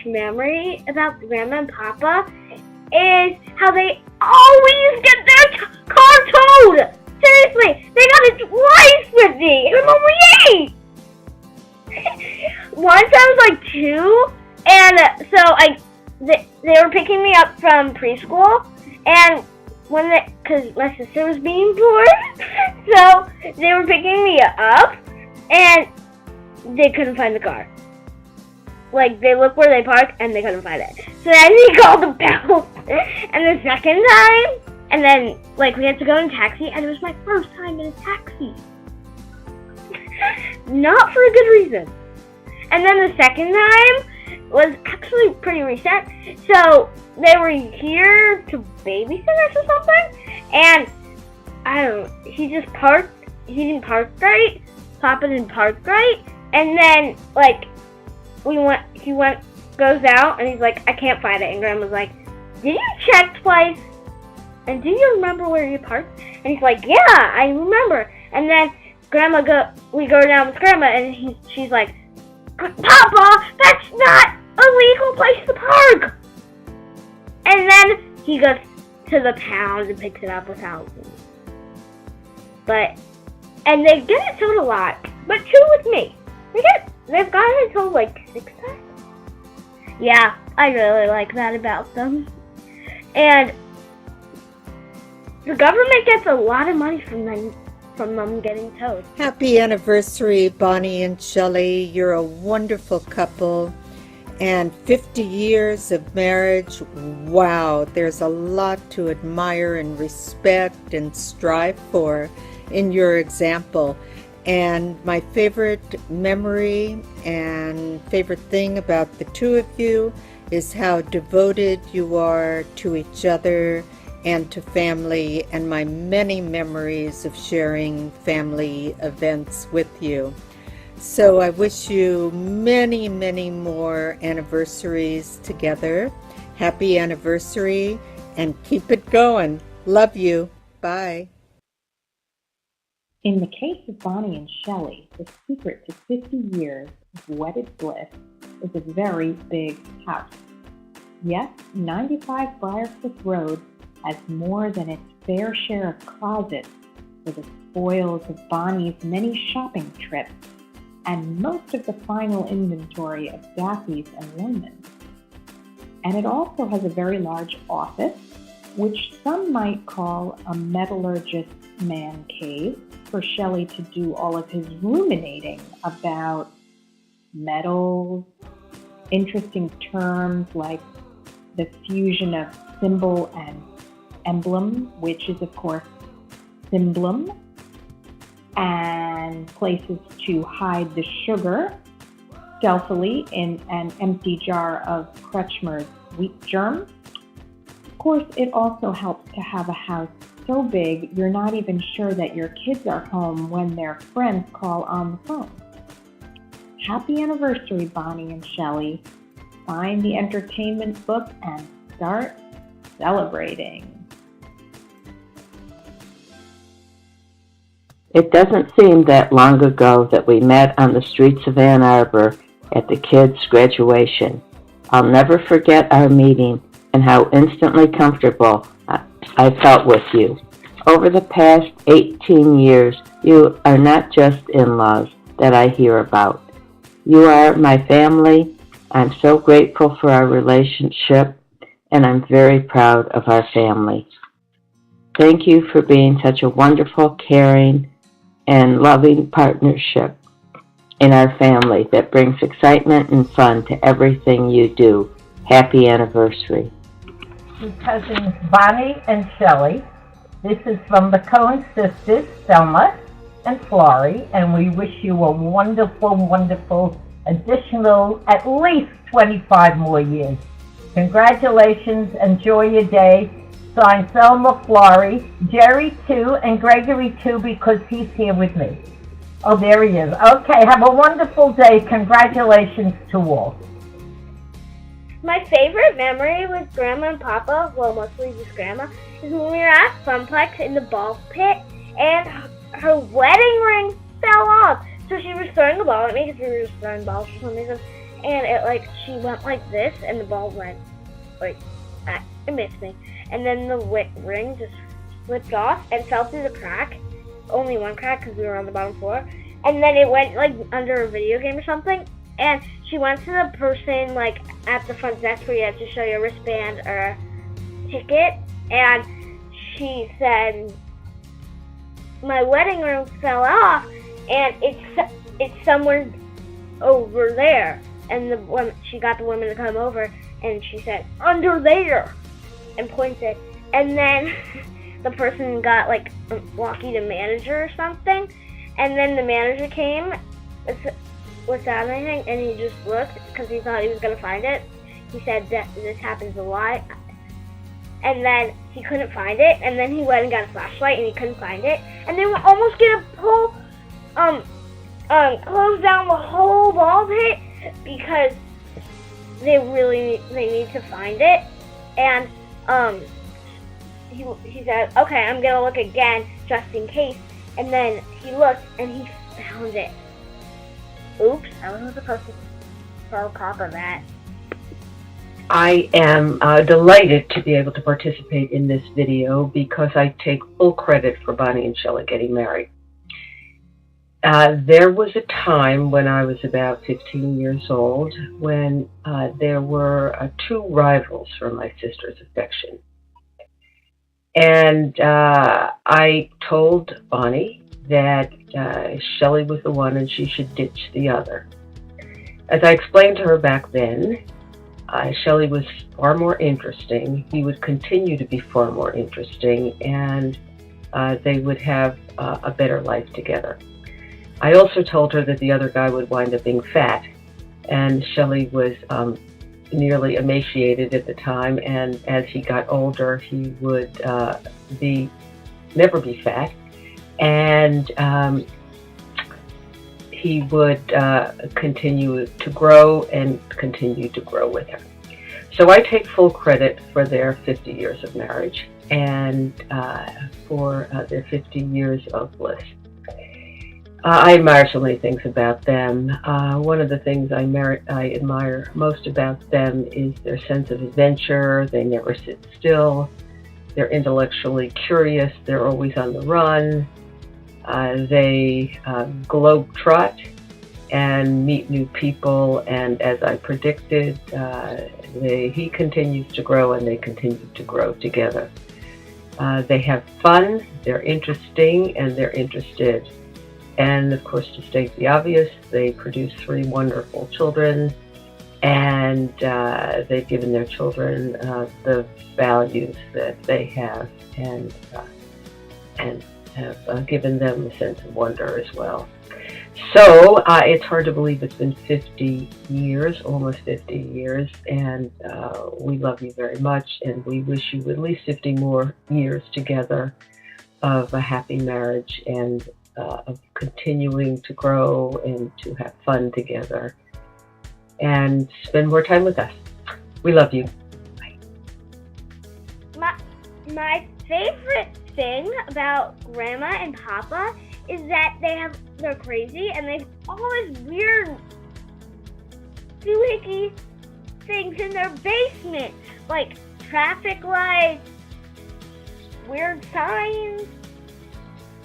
memory about Grandma and Papa is how they always get their car towed. Seriously, they got it twice with me, and I'm only 8. Once I was like 2, and so they were picking me up from preschool, and because my sister was being bored, so they were picking me up, and they couldn't find the car. Like, they looked where they parked, and they couldn't find it. So then he called the bell, and the second time, and then, like, we had to go in a taxi, and it was my first time in a taxi. Not for a good reason. And then the second time was actually pretty recent. So they were here to babysit us or something, and I don't know, he just parked. He didn't park right. Papa didn't park right, and then like he goes out, and he's like, I can't find it. And Grandma's like, did you check twice? And do you remember where you parked? And he's like, yeah, I remember. And then we go down with Grandma, and she's like, Papa, that's not a legal place to park. And then he goes to the pound and picks it up without me. And they get it towed a lot, but 2 with me. They've gotten it towed like 6 times. Yeah, I really like that about them. And the government gets a lot of money from them getting towed. Happy anniversary, Bonnie and Shelly. You're a wonderful couple. And 50 years of marriage, wow, there's a lot to admire and respect and strive for in your example. And my favorite memory and favorite thing about the 2 of you is how devoted you are to each other and to family, and my many memories of sharing family events with you. So I wish you many, many more anniversaries together. Happy anniversary, and keep it going. Love you. Bye. In the case of Bonnie and Shelly, the secret to 50 years of wedded bliss is a very big house. Yes, 95 Briarcliff Road has more than its fair share of closets for the spoils of Bonnie's many shopping trips, and most of the final inventory of Daffy's and ornaments. And it also has a very large office, which some might call a metallurgist's man cave, for Shelly to do all of his ruminating about metals, interesting terms like the fusion of symbol and emblem, which is of course symblem, and places to hide the sugar stealthily in an empty jar of Kretschmer's wheat germ. Of course, it also helps to have a house so big you're not even sure that your kids are home when their friends call on the phone. Happy anniversary, Bonnie and Shelly. Find the entertainment book and start celebrating. It doesn't seem that long ago that we met on the streets of Ann Arbor at the kids' graduation. I'll never forget our meeting and how instantly comfortable I felt with you. Over the past 18 years, you are not just in-laws that I hear about. You are my family. I'm so grateful for our relationship, and I'm very proud of our family. Thank you for being such a wonderful, caring, and loving partnership in our family that brings excitement and fun to everything you do. Happy anniversary. To cousins Bonnie and Shelly, this is from the Cohen sisters, Selma and Florrie, and we wish you a wonderful, wonderful additional at least 25 more years. Congratulations, enjoy your day. Signed, Selma, Florrie, Jerry too, and Gregory too, because he's here with me. Oh, there he is. Okay, have a wonderful day. Congratulations to all. My favorite memory with Grandma and Papa, well, mostly just Grandma, is when we were at Funplex in the ball pit, and her wedding ring fell off. So she was throwing the ball at me, because we were just throwing balls for some reason, and she went like this, and the ball went it missed me, and then the ring just slipped off and fell through the crack. Only one crack because we were on the bottom floor, and then it went under a video game or something. And she went to the person at the front desk where you have to show your wristband or a ticket, and she said, "My wedding ring fell off, and it's somewhere over there." And she got the woman to come over, and she said, "Under there," and pointed. And then the person got walkie to manager or something, and then the manager came without anything, and he just looked because he thought he was gonna find it. He said that this happens a lot, and then he couldn't find it, and then he went and got a flashlight, and he couldn't find it, and they were almost gonna close down the whole ball pit because they need to find it, and he said, "Okay, I'm gonna look again just in case," and then he looked and he found it. Oops, I wasn't supposed to throw pop on that. I am delighted to be able to participate in this video because I take full credit for Bonnie and Shelly getting married. There was a time when I was about 15 years old when there were two rivals for my sister's affection. And I told Bonnie that Shelly was the one and she should ditch the other. As I explained to her back then, Shelly was far more interesting. He would continue to be far more interesting, and they would have a better life together. I also told her that the other guy would wind up being fat, and Shelly was nearly emaciated at the time, and as he got older, he would never be fat, and he would continue to grow and continue to grow with her. So I take full credit for their 50 years of marriage and for their 50 years of bliss. I admire so many things about them. One of the things I admire most about them is their sense of adventure. They never sit still. They're intellectually curious. They're always on the run. They globe-trot and meet new people. And as I predicted, he continues to grow and they continue to grow together. They have fun, they're interesting, and they're interested. And of course, to state the obvious, they produce 3 wonderful children, and they've given their children the values that they have, and have given them a sense of wonder as well. So it's hard to believe it's been 50 years, almost 50 years, and we love you very much, and we wish you at least 50 more years together of a happy marriage and of continuing to grow and to have fun together and spend more time with us. We love you. Bye. My favorite thing about Grandma and Papa is that they're crazy and they have all these weird doohickey things in their basement, like traffic lights, weird signs,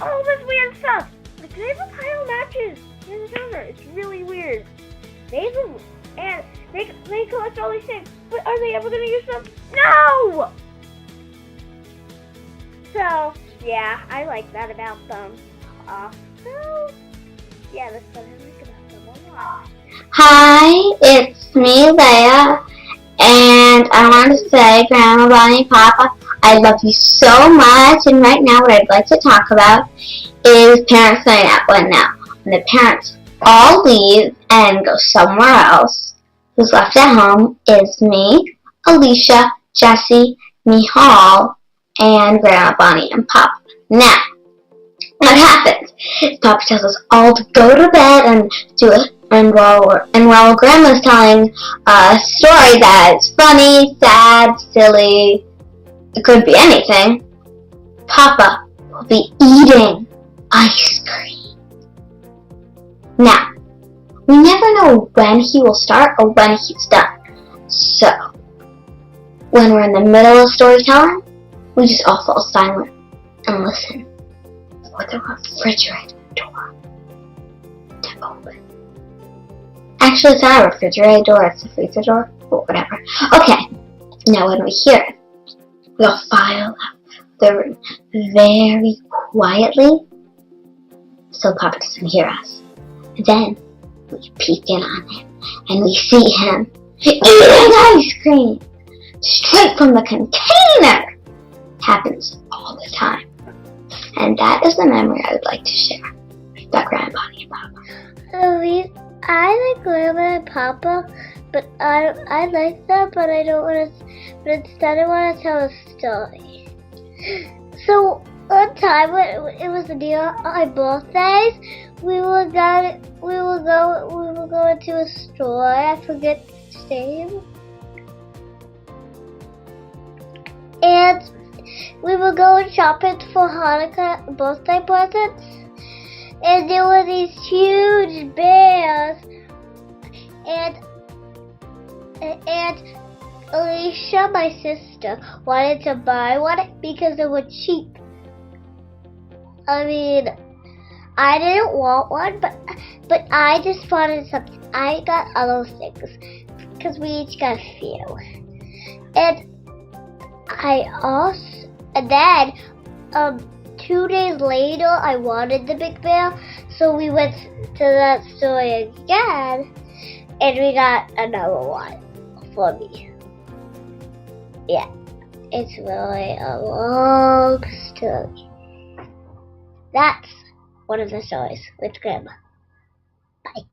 all this weird stuff. Like, they have a pile of matches in the counter. It's really weird. They collect all these things, but are they ever going to use them? No! So, yeah, I like that about them. So, yeah, that's what I like about them a lot. Hi, it's me, Leia, and I want to say, Grandma, Bonnie, Papa, I love you so much, and right now what I'd like to talk about is parents night out one now. When the parents all leave and go somewhere else, who's left at home is me, Alicia, Jessie, Mihal, and Grandma, Bonnie, and Papa. Now, what happens is Papa tells us all to go to bed and do it, and while Grandma's telling a story that's funny, sad, silly, it could be anything, Papa will be eating ice cream. Now, We never know when he will start or when he's done. So, when we're in the middle of storytelling, we just all fall silent and listen for the refrigerator door to open. Actually, it's not a refrigerator door, it's a freezer door, or whatever. Okay, now when we hear it, we'll file out the room very quietly so Papa doesn't hear us. Then we peek in on him and we see him eating ice cream straight from the container. Happens all the time. And that is the memory I would like to share about Grandpa and Papa. I like Grandma and Papa, but I like them, but I don't want to. But instead, I want to tell a story. So one time when it was near our birthdays, we will go into a store. I forget its name, and we will go shopping for Hanukkah birthday presents. And there were these huge bears, and Alicia, my sister, wanted to buy one because they were cheap. I mean, I didn't want one, but I just wanted something. I got other things because we each got a few, and then 2 days later, I wanted the big bear, so we went to that store again, and we got another one for me. Yeah, it's really a long story. That's one of the stories with Grandma. Bye.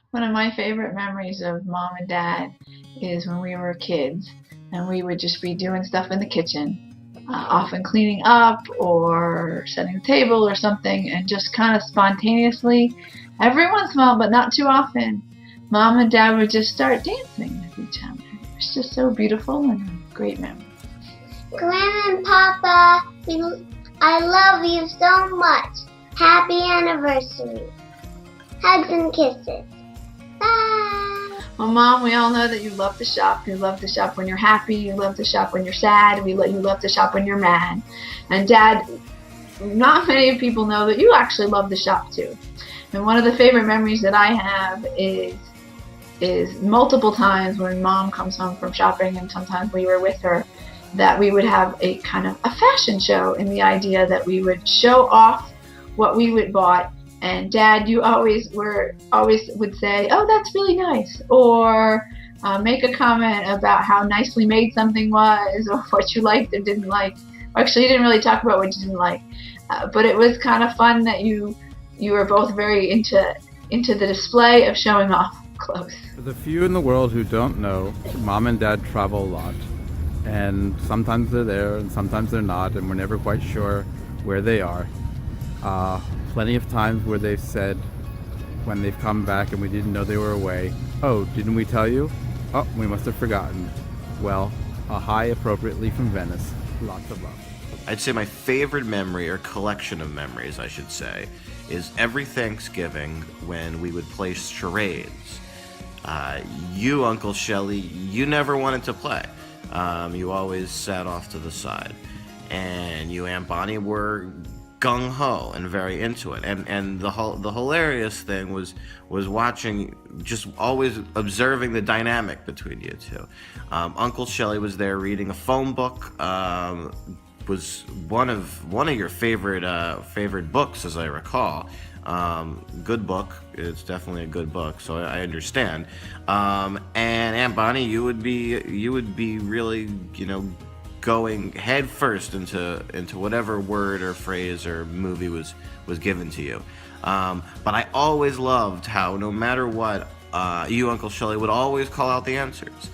One of my favorite memories of Mom and Dad is when we were kids, and we would just be doing stuff in the kitchen. Often cleaning up or setting the table or something, and just kind of spontaneously, every once in a while, but not too often, Mom and Dad would just start dancing with each other. It was just so beautiful and a great memory. Grandma and Papa, I love you so much. Happy anniversary. Hugs and kisses. Bye. Well, Mom, we all know that you love to shop. You love to shop when you're happy. You love to shop when you're sad. You love to shop when you're mad. And Dad, not many people know that you actually love to shop too. And one of the favorite memories that I have is multiple times when Mom comes home from shopping, and sometimes we were with her, that we would have a kind of a fashion show, in the idea that we would show off what we would bought. And Dad, you always would say, "Oh, that's really nice," or make a comment about how nicely made something was, or what you liked or didn't like. Actually, you didn't really talk about what you didn't like, but it was kind of fun that you were both very into the display of showing off clothes. For the few in the world who don't know, Mom and Dad travel a lot, and sometimes they're there and sometimes they're not, and we're never quite sure where they are. Plenty of times where they've said, when they've come back and we didn't know they were away, "Oh, didn't we tell you? Oh, we must have forgotten." Well, a hi appropriately from Venice. Lots of love. I'd say my favorite memory, or collection of memories I should say, is every Thanksgiving when we would play charades. You, Uncle Shelly, you never wanted to play. You always sat off to the side. And you, Aunt Bonnie, were gung-ho and very into it, and the hilarious thing was watching, just always observing the dynamic between you two. Uncle Shelly was there reading a phone book, was one of your favorite books, as I recall. Good book. It's definitely a good book, so I understand. And Aunt Bonnie, you would be really, going head first into whatever word or phrase or movie was given to you. But I always loved how, no matter what, you, Uncle Shelly, would always call out the answers.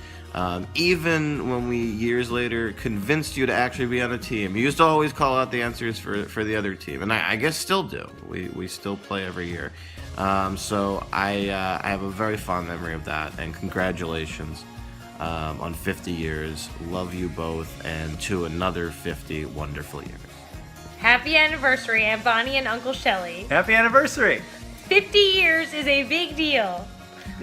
Even when we years later convinced you to actually be on a team, you used to always call out the answers for the other team, and I guess still do. We still play every year. So I have a very fond memory of that, and congratulations on 50 years. Love you both, and to another 50 wonderful years. Happy anniversary, Aunt Bonnie and Uncle Shelly. Happy anniversary. 50 years is a big deal.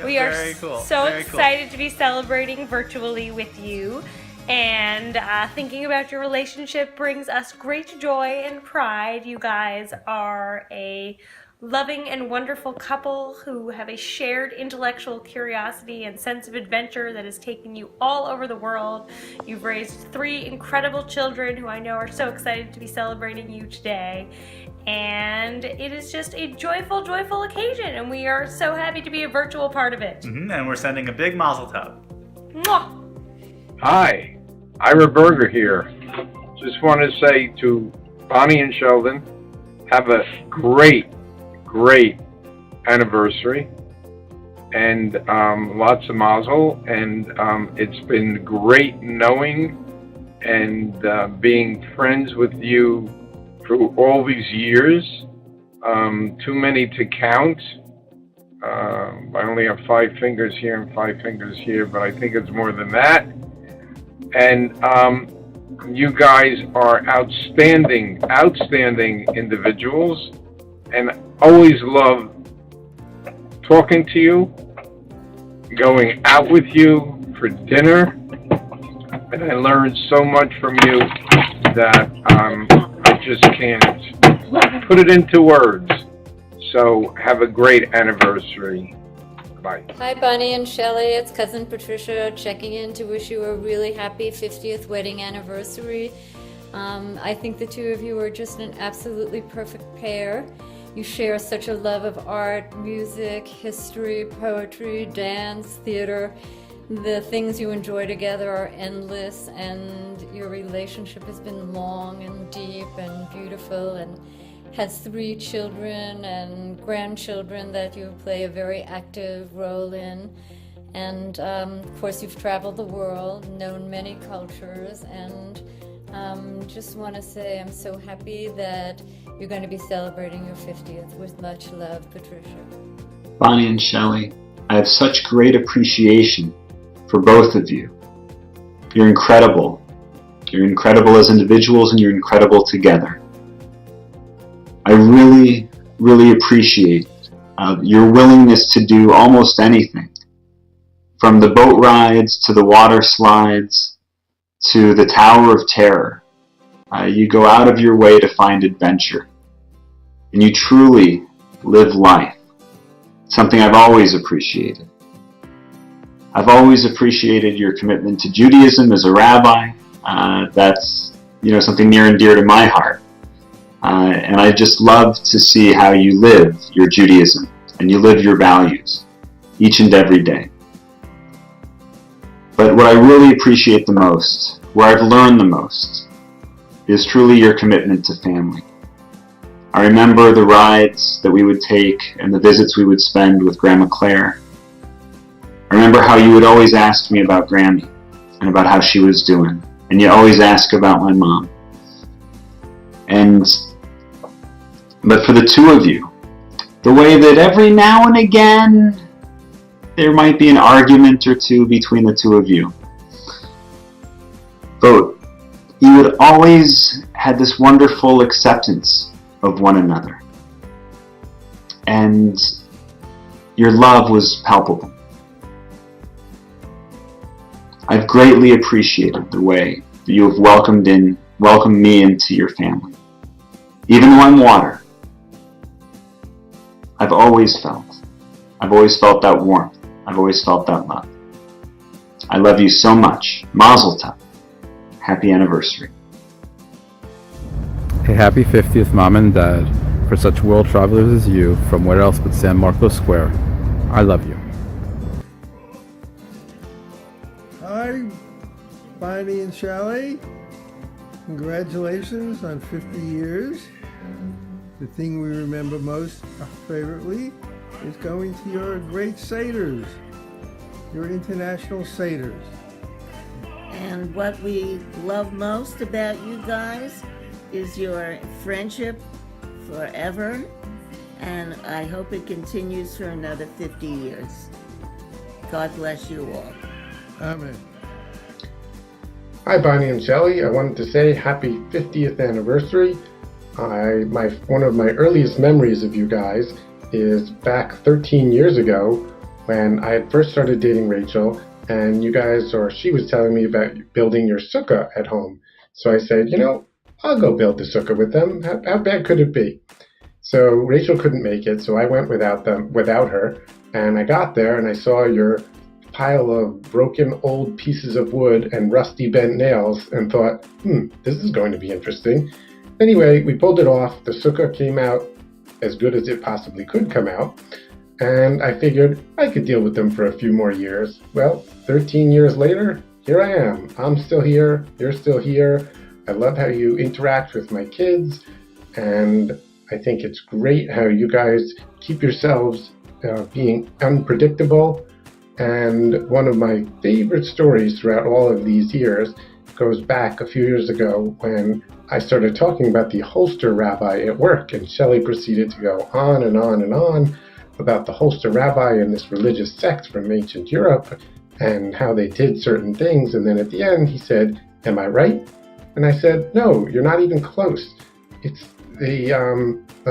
We are Very cool. so Very cool. excited to be celebrating virtually with you. And thinking about your relationship brings us great joy and pride. You guys are a loving and wonderful couple who have a shared intellectual curiosity and sense of adventure that has taken you all over the world. You've raised 3 incredible children who I know are so excited to be celebrating you today. And it is just a joyful, joyful occasion, and we are so happy to be a virtual part of it. And we're sending a big mazel tov. Mwah! Hi, Ira Berger here. Just want to say to Bonnie and Sheldon, have a great anniversary, and lots of mazel, and it's been great knowing and being friends with you through all these years. Too many to count. I only have 5 fingers here and 5 fingers here, but I think it's more than that. And you guys are outstanding individuals, and always love talking to you, going out with you for dinner, and I learned so much from you that I just can't put it into words. So have a great anniversary. Bye. Hi, Bonnie and Shelly. It's Cousin Patricia checking in to wish you a really happy 50th wedding anniversary. I think the two of you are just an absolutely perfect pair. You share such a love of art, music, history, poetry, dance, theater. The things you enjoy together are endless, and your relationship has been long and deep and beautiful, and has 3 children and grandchildren that you play a very active role in. And of course, you've traveled the world, known many cultures, and just want to say I'm so happy that you're going to be celebrating your 50th. With much love, Patricia. Bonnie and Shelly, I have such great appreciation for both of you. You're incredible. You're incredible as individuals, and you're incredible together. I really, really appreciate your willingness to do almost anything, from the boat rides to the water slides to the Tower of Terror. You go out of your way to find adventure, and you truly live life, something I've always appreciated. I've always appreciated your commitment to Judaism as a rabbi. That's something near and dear to my heart. And I just love to see how you live your Judaism and you live your values each and every day. But what I really appreciate the most, where I've learned the most, is truly your commitment to family. I remember the rides that we would take and the visits we would spend with Grandma Claire. I remember how you would always ask me about Grammy and about how she was doing, and you always ask about my mom. But for the two of you, the way that every now and again there might be an argument or two between the two of you, but you would always had this wonderful acceptance of one another, and your love was palpable. I've greatly appreciated the way that you have welcomed me into your family. Even though I'm water, I've always felt that warmth. I've always felt that love. I love you so much. Mazel tov. Happy anniversary. A happy 50th, Mom and Dad, for such world travelers as you from where else but San Marcos Square. I love you. Hi, Bonnie and Shelly. Congratulations on 50 years. The thing we remember most favorably is going to your great Seders, your international Seders. And what we love most about you guys is your friendship forever, and I hope it continues for another 50 years. God bless you all. Amen. Hi, Bonnie and Shelly. I wanted to say happy 50th anniversary. One of my earliest memories of you guys is back 13 years ago when I had first started dating Rachel, and you guys, or she was telling me about building your sukkah at home. So I said, I'll go build the sukkah with them. How bad could it be? So Rachel couldn't make it, so I went without her, and I got there and I saw your pile of broken old pieces of wood and rusty bent nails and thought, this is going to be interesting. Anyway, we pulled it off. The sukkah came out as good as it possibly could come out, and I figured I could deal with them for a few more years. Well, 13 years later, here I am. I'm still here, you're still here. I love how you interact with my kids, and I think it's great how you guys keep yourselves being unpredictable. And one of my favorite stories throughout all of these years goes back a few years ago when I started talking about the holster rabbi at work, and Shelly proceeded to go on and on and on about the holster rabbi and this religious sect from ancient Europe and how they did certain things. And then at the end he said, "Am I right?" And I said, "No, you're not even close. It's the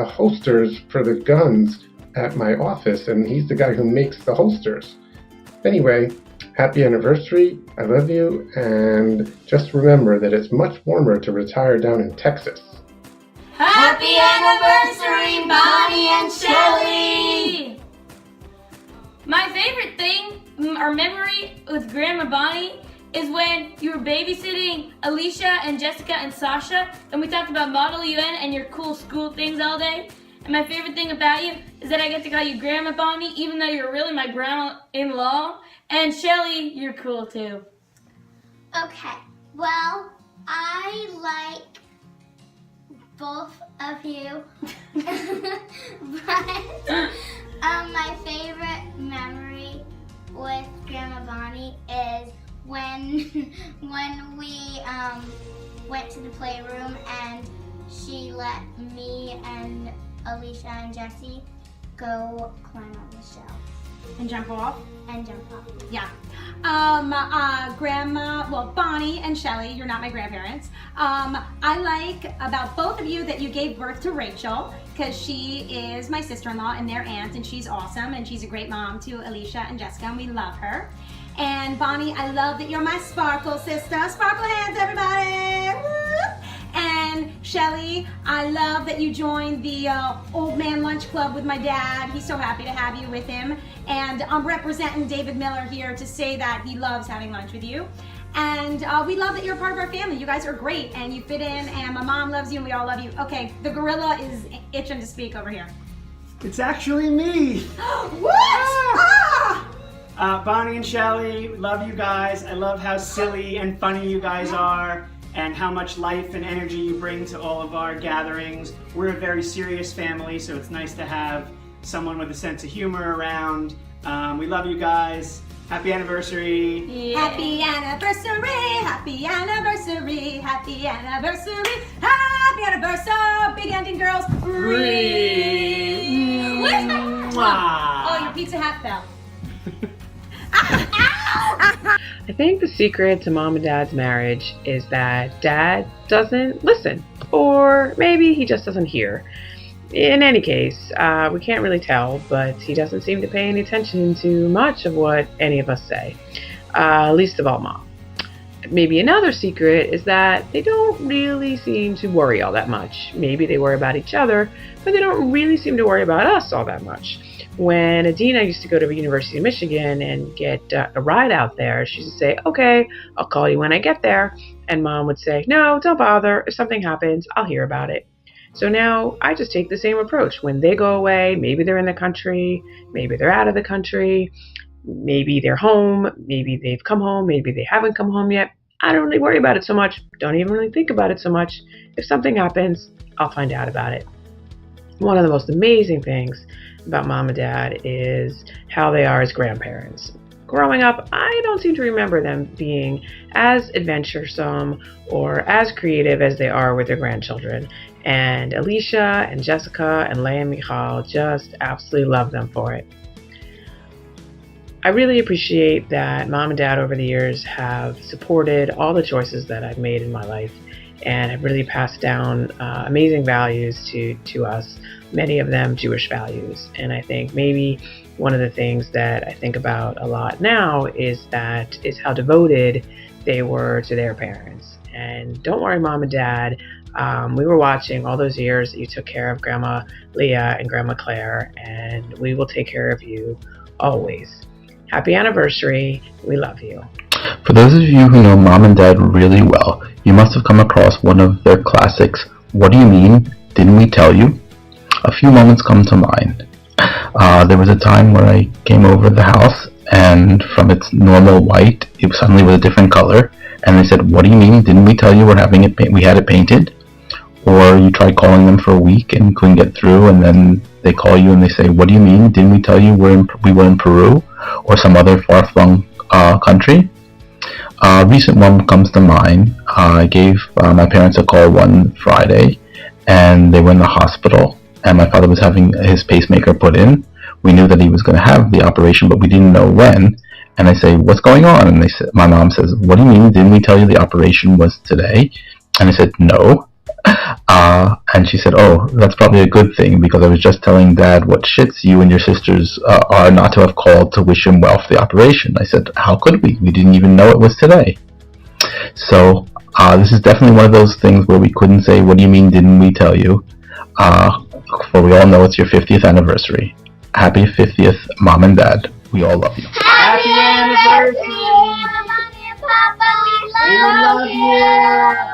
holsters for the guns at my office, and he's the guy who makes the holsters." Anyway, happy anniversary. I love you, and just remember that it's much warmer to retire down in Texas. Happy anniversary, Bonnie and Shelly! My favorite thing, or memory with Grandma Bonnie, is when you were babysitting Alicia and Jessica and Sasha, and we talked about Model UN and your cool school things all day. And my favorite thing about you is that I get to call you Grandma Bonnie, even though you're really my grandma-in-law. And Shelly, you're cool too. Okay, well, I like both of you, but my favorite memory with Grandma Bonnie is when we went to the playroom and she let me and Alicia and Jessie go climb on the shelf. And jump off? And jump off. Yeah. Bonnie and Shelly, you're not my grandparents. I like about both of you that you gave birth to Rachel, because she is my sister-in-law and their aunt, and she's awesome, and she's a great mom to Alicia and Jessica, and we love her. And Bonnie, I love that you're my sparkle sister. Sparkle hands, everybody! Woo! And Shelly, I love that you joined the Old Man Lunch Club with my dad. He's so happy to have you with him. And I'm representing David Miller here to say that he loves having lunch with you. And we love that you're part of our family. You guys are great and you fit in, and my mom loves you and we all love you. Okay, the gorilla is itching to speak over here. It's actually me. What? Bonnie and Shelly, love you guys. I love how silly and funny you guys are, and how much life and energy you bring to all of our gatherings. We're a very serious family, so it's nice to have someone with a sense of humor around. We love you guys. Happy anniversary. Yeah. Happy anniversary, happy anniversary, happy anniversary, happy anniversary, big ending girls. Where's my Oh, your pizza hat fell. I think the secret to Mom and Dad's marriage is that Dad doesn't listen, or maybe he just doesn't hear. In any case, we can't really tell, but he doesn't seem to pay any attention to much of what any of us say, least of all Mom. Maybe another secret is that they don't really seem to worry all that much. Maybe they worry about each other, but they don't really seem to worry about us all that much. When Adina used to go to the University of Michigan and get a ride out there, she used to say, "Okay, I'll call you when I get there." And Mom would say, "No, don't bother. If something happens, I'll hear about it." So now I just take the same approach. When they go away, maybe they're in the country, maybe they're out of the country, maybe they're home, maybe they've come home, maybe they haven't come home yet. I don't really worry about it so much. Don't even really think about it so much. If something happens, I'll find out about it. One of the most amazing things about Mom and Dad is how they are as grandparents. Growing up, I don't seem to remember them being as adventuresome or as creative as they are with their grandchildren. And Alicia and Jessica and Leah and Michal just absolutely love them for it. I really appreciate that Mom and Dad over the years have supported all the choices that I've made in my life, and have really passed down amazing values to us, many of them Jewish values. And I think maybe one of the things that I think about a lot now is how devoted they were to their parents. And don't worry, Mom and Dad, we were watching all those years that you took care of Grandma Leah and Grandma Claire, and we will take care of you always. Happy anniversary. We love you. For those of you who know Mom and Dad really well, you must have come across one of their classics, "What do you mean? Didn't we tell you?" A few moments come to mind. There was a time where I came over the house, and from its normal white, it suddenly was a different color, and they said, "What do you mean? Didn't we tell you we had it painted?" Or you tried calling them for a week and couldn't get through, and then they call you and they say, "What do you mean? Didn't we tell you we were in Peru or some other far-flung country?" Recent one comes to mind. I gave my parents a call one Friday, and they were in the hospital, and my father was having his pacemaker put in. We knew that he was going to have the operation, but we didn't know when. And I say, "What's going on?" And my mom says, "What do you mean? Didn't we tell you the operation was today?" And I said, "No." And she said, "Oh, that's probably a good thing, because I was just telling Dad what shits you and your sisters are not to have called to wish him well for the operation." I said, "How could we? We didn't even know it was today." So this is definitely one of those things where we couldn't say, "What do you mean, didn't we tell you?" For we all know it's your 50th anniversary. Happy 50th, Mom and Dad. We all love you. Happy anniversary! Mommy and Papa, we love you!